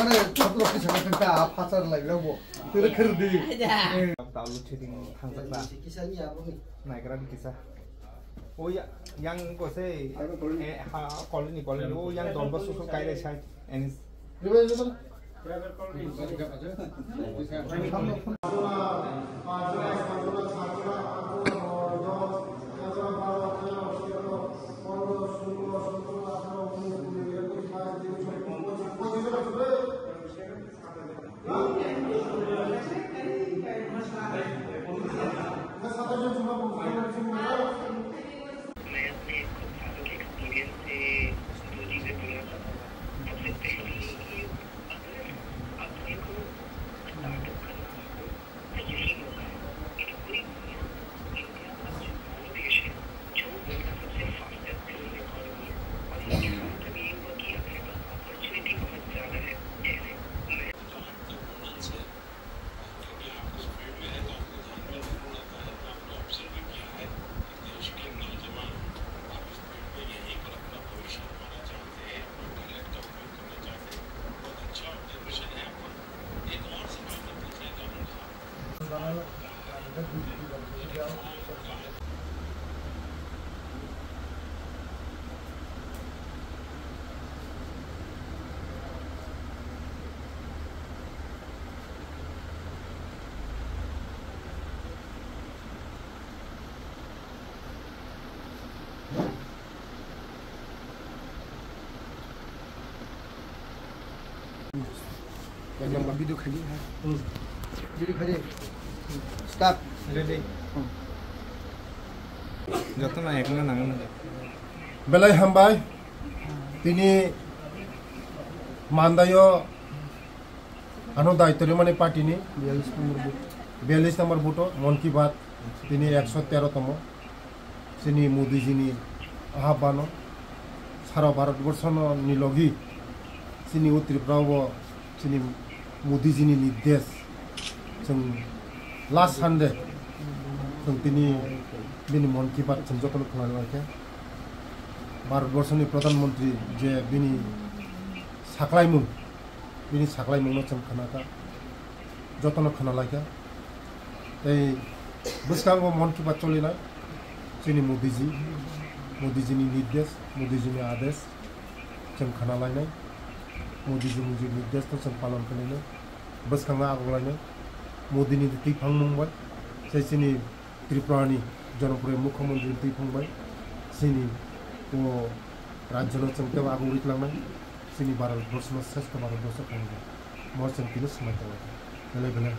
mana contoh kisah kita pasar lagi lah bu. Itu kerdi. Tahu chatting hangat lah. Kisahnya apa nih? Naik kerana kisah. Oh ya, yang kau say, koloni, oh yang domba susu kaya saya, and yang video kali ha. Video kali. Start. ready. Jatuh naik mana nangan. Belai hambai. Tini mandayo anu daitore mane party ni 42 number buto मन की बात tini 113 तम sini Modi ji ni ahbano sara bharat borsho ni logi sini Tripura sini Modi ji ni निर्देश जों last Sunday जों tini मन की बात जों जतन खालामनायखौ भारत बर्षनि प्रधानमंत्री जे बिनि साख्लायमुं जों खानाखा जतन खानालायखा बसकांगो मन की बात चलिना जोंनि मोदी जी नि निर्देश मोदी जी नि आदेश जों खानालायनाय मोदी जी नि निर्देश तो जों पालन खालामनाय बसकांगा आगलायनाय मोदी नि थैफांबाय जोंनि त्रिपुरानि जनप्रिय मुख्यमंत्री थैफांबाय जोंनि राज्यों जों आगुरिलांनाय जोंनि भारत बर्षनि श्रेष्ठ भारत बर्ष खालामनाय महर जों बेनो समायना बेले बेले